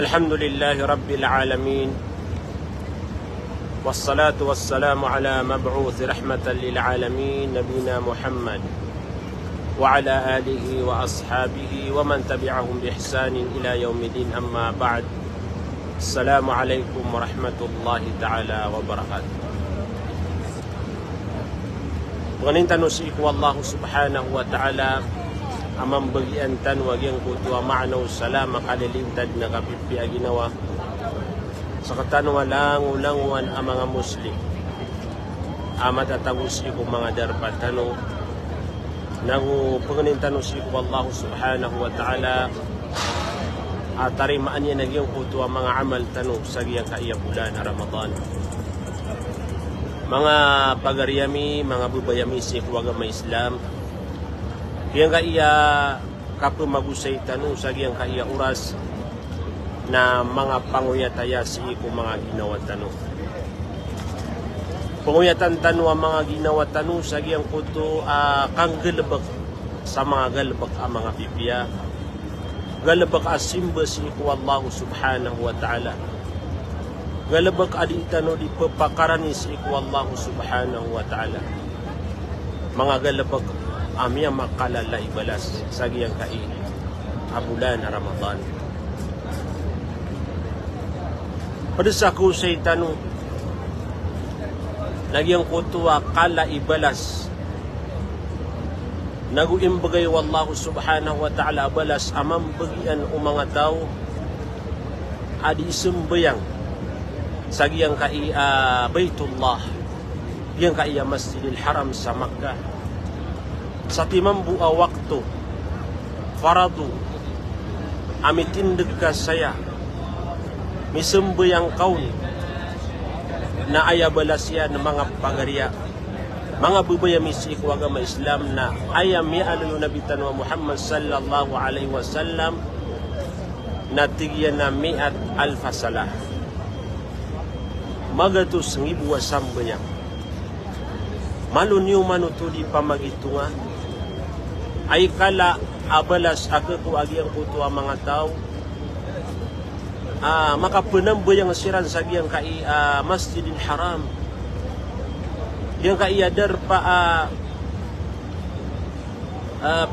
Alhamdulillahi Rabbil Alamin. Wassalatu wassalamu ala mab'uthi rahmatan lil alamin Nabina Muhammad wa ala alihi wa ashabihi wa man tabi'ahum bi ihsanin ila yaumidin, amma ba'd. Assalamu alaikum warahmatullahi ta'ala wabarakatuh. Penganintan usiku Allah subhanahu wa ta'ala amang bagian tan wagyang kutua ma'naw salama kalilintad na kapipi aginawa sa katanwa langulanguan ang mga Muslim amat atagos iku mga darpat tanong nagu penganintan usiku Allah subhanahu wa ta'ala atarimaan niya nagyang kutua mga amal tanong sa giyang kaiya bulan na Ramadan. Mga pagaryami, mga bubayami si kuwagama Islam, yang kaya kapumagusay tanong sa giyang kaya oras na mga panguyataya si ko mga ginawa tanong. Panguyatan tanong ang mga ginawa tanong sa giyang kuto kang galabak sa mga galabak ang mga pipiya. Galabak asimba si ko Allah subhanahu wa ta'ala. Galabak adi tanong di papakarani si ko Allah subhanahu wa ta'ala. Mga galabak amya makalalay balas sa giyang kai abulan na Ramadan. Pada sa kusay tanong nagyang kutuwa kala ibalas naguimbagay wallahu subhanahu wa ta'ala balas amang bagian o mga tao adi isumbayang sa giyang kai Baitullah, giyang kai Masjidil Haram sa Makkah sa timambu a waktu faradu amitindig ka saya misembayang kaun na ayabalas yan ng mga pagarya mga bubayami si agama Islam na ayam ya alalu nabitan wa Muhammad sallallahu alaihi wasallam na tigyan na mi'at alfasalah magatus ngibu wasambayang malunyo manuto di pamagitunga ay kala abalas ako ko agiyang kuto ang mga tao makapunambayang siran sa giyang kai Masjidil Haram yang kai adar pa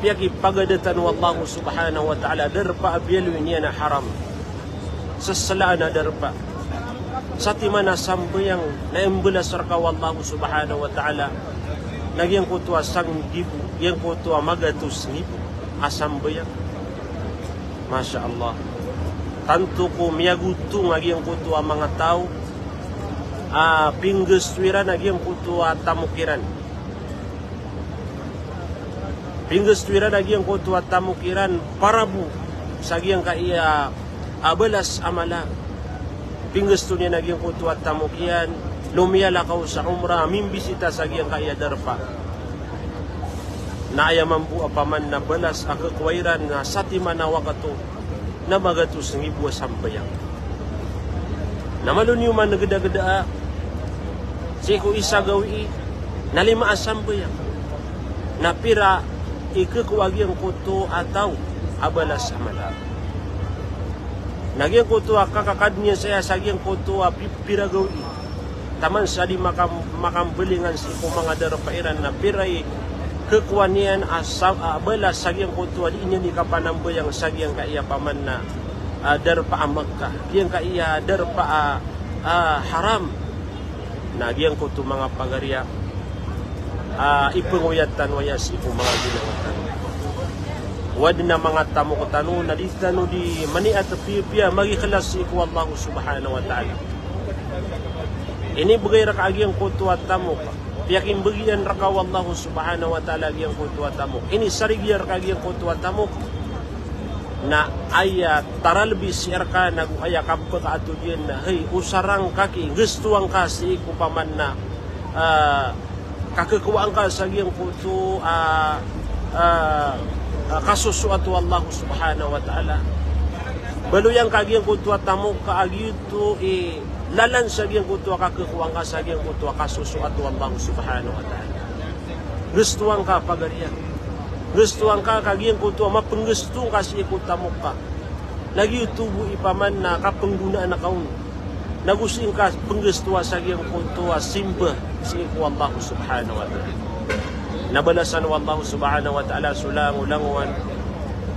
piyaki pagadatan wallahu subhanahu wa ta'ala dar pa abiyalu niya na haram sasalaan na dar pa sa timana sambayang naimbulas sarka wallahu subhanahu wa ta'ala nagyang kutua sang gibu yang kutua magatus gibu asambayang Masya Allah. Tanto ko miyagutu nagyang kutua mga tao pinggestwira nagyang kutua tamukiran pinggestwira nagyang kutua tamukiran parabu sagyang kaiya abalas amala pinggusto niya nagyang kutua tamukian lumiyala ka sa umrah mimbisita sa giyang kaya darpa na ayamambu apaman na balas akakwairan na satimanawa kato na magatus ng ibuwa sambayang na malunyuman na gada-gada siku isa gawi na lima asambayang na pira ikakuwagyang kuto ataw abalas amala nagyang kuto kakakad niya saya sa giyang kuto pira gawi taman sa di makambelingan si ko mga darapairan na piray kekuanian balas sagyang kutua di inya di kapanambayang sagyang kaiya paman na darpa Makkah giyang kaiya darpa haram na giyang kutu mga pagarya ipanguyatan waya si ko mga ginawatan wad na mga tamo ko tanu na di tanu di maniat piya magikhlas si ko Allah subhanahu wa ta'ala. Ini bagay raka agiyang kutuwa tamok. Piyakin bagian raka wallahu subhanahu wa ta'ala agiyang kutuwa tamok. Ini sarigya raka agiyang kutuwa tamok. Na aya taralbi si raka nagu aya kapka ato diyan na hey usarang kaki gustuang kasi ko paman na kakakuwaan ka sa agiyang kutu kasusuat wallahu subhanahu wa ta'ala. Baluyang kagiyang kutuwa tamok kaagito lalan sa giyang kutuwa kakakuwang ka sa giyang kutuwa kasusuat wallahu subhanahu wa ta'ala. Gustuang ka pagariyan. Gustuang ka kagiyang kutuwa mapenggustuang ka si ikutamok ka. lagi tubo ipaman na kapenggunaan na kaun nagusing ka penggestuwa sa giyang kuntuwa simba si iku Allah subhanahu wa ta'ala nabalasan wa Allah subhanahu wa ta'ala sulang-ulanguan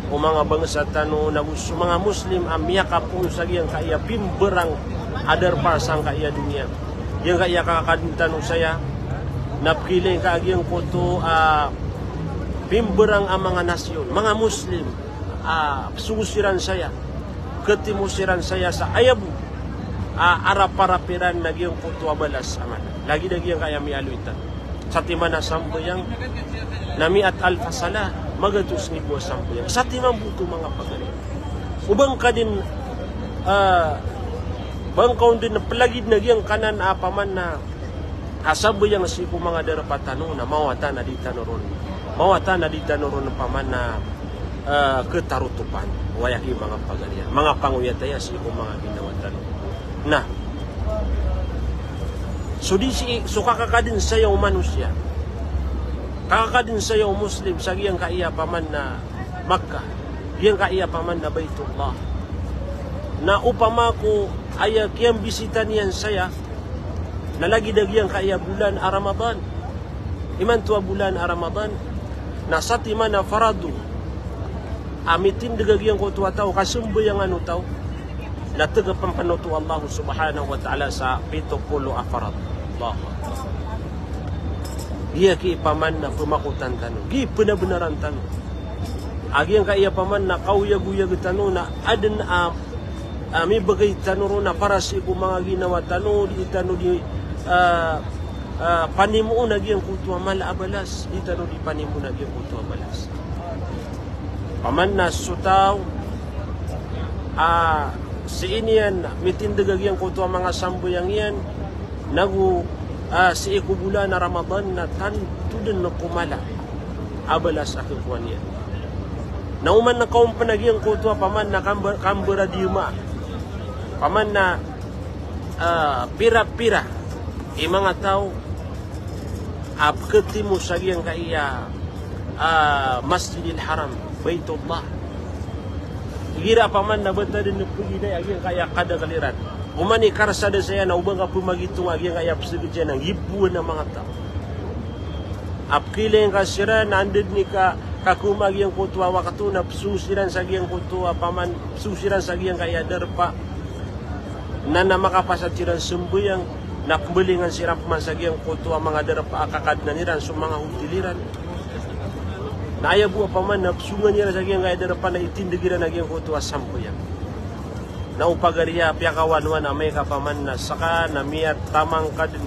o mga bangsa tanu nagus mga muslim amya kapun sa giyang kaya bimberang adar pasang kaya dunia yang kaya kakadintan saya napkiling kaagiyang kuntu bimberang ang mga nasyon mga muslim sugusiran saya ketimusiran saya sa ayabu arap-arapiran nagyang kutua balas aman. Lagi yang kaya mi aluitan. Sa timana sampuyang nami at alfasala magatus ni buwa sampuyang. Sa timang buto mga pagaling. Ubang ka din bangkaw din na palagid nagyang kanan apaman na asambuyang sipo mga darapatano na mawata na di tanoron. Mawata na di tanoron na paman na ketarutupan. Wayaki mga pagaling. Mga panguyataya sipo mga ginawatan. Nah, so kakakadin sayaw manusia, kakakadin sayaw muslim sa giyang kaiya paman na Makkah, giyang kaiya paman na Baitullah. Na upama ko ay kiyang bisita niyan saya, nalagi na giyang kaiya bulan Ramadan, iman tuwa bulan Ramadan, na sa tima na faradu, amitin dagagiyang ko tuwa tao, kasumbo yung ano tao, na tagapampanuto Allah subhanahu wa ta'ala sa 70 afarad. Allah. Iya ki paman na pumakutan tanong. Gi benar-benaran tanong. Agi yang kaya paman na kauyag-uyag tanong na adan may bagay tanong na para sa iku mga ginawa tanong di tanong di panimu na giyang kutuwa malaabalas. Di tanong di panimu na giyang kutuwa balas. Paman na sutaw si inian mitindag yang kutuwa mga sambuyang yan nagu si ikubula na Ramadan na tantudan na kumala abalas akikuan yan nauman na kaum panagyang kutuwa paman na kambara dima paman na pira-pira mga tao abketimu sa giyang kaya Masjidil Haram Baitullah gira paman na bata din nagpugida aging kaya kada kaliran. Umani karsa de saya na ubang ka pumagitung aging kaya psigidyan ng hibuan ng mga tao. Apkiling kasira nandid ni ka kakumagiyang kutuwa wakatu na susiran sa giyang kutuwa paman susiran sa giyang kaya derpa na makapasatiran sembuyang nakbelingan siram paman sa giyang kutuwa mga derpa akakad na niran sa mga hutiliran. Naya buwa paman na sungan niya sa giyang kaya darapan na itindigiran na giyang kutuwa sampuyan. Na upagariya piyakawanwan na may kapaman na saka na miyat tamang kadin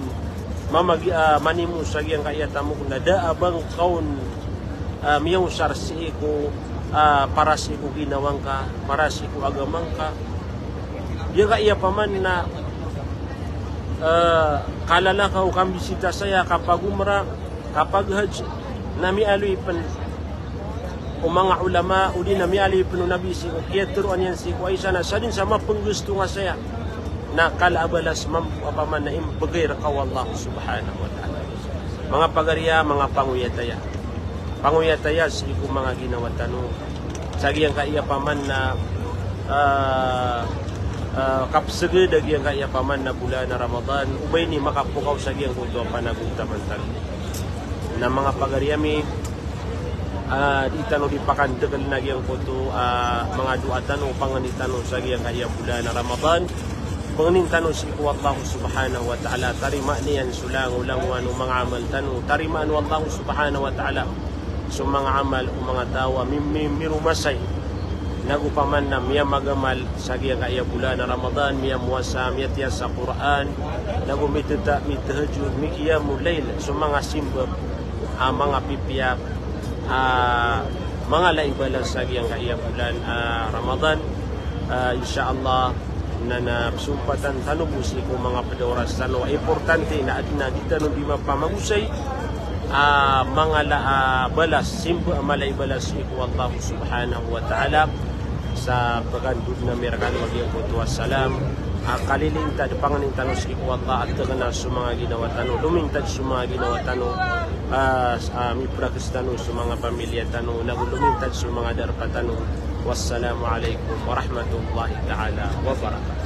manimu sa giyang kaya tamok na daabang kaun miyaw sarsi ko para si ko ginawang ka, para si ko agamang ka. Yung kaya paman na kalala ka o kambisita saya kapag umra, kapag haji, nami aloy pan o mga ulama uli na miyali pino nabi si kiyaturuan yan si ko ay sana sa din sama penggusto nga saya na kalaabalas mampapaman na imbagay rakaw Allah subhanahu wa ta'ala mga pagariya, mga panguyataya si ko mga ginawa tanong sa giyang kaiya paman na kapsagad agiyang kaiya paman na bulan na Ramadan ubay ni makapukaw sa giyang kuto panaguntamantan na mga pagariyami di tanong di pakandagan na giyang kuto mga duatan o panganitan sa giyang kaya bulan na Ramadan panganintan si ko Allah subhanahu wa ta'ala tarima niyan sulang ulang wano mga amal tanong tarima anu Allah subhanahu wa ta'ala so mga amal o mga tawa mirumasay nagupaman na miya magamal sa giyang kaya bulan na Ramadan miya muwasa miya tiya sa Quran nagumituta mitahajud mikiyamul layl so mga simbab mga pipiyak mga laibalan sa giyang kaya bulan Ramadan insyaallah na napsumpatan tanubusi ko mga padoras tano importante na adina dito no di mapamagusay mga balas simple malay balas ko Allah subhanahu wa ta'ala sa pagandud na mirakan magiyang kutu wassalam kalilintad panganintano si Allah at na sa mga ginawa tano lumintad sa mga ginawa tano mi prakistano sa mga pamilya tano nagulumintad sa mga darpa tano. Wassalamu alaikum warahmatullahi ta'ala wabarakatuh.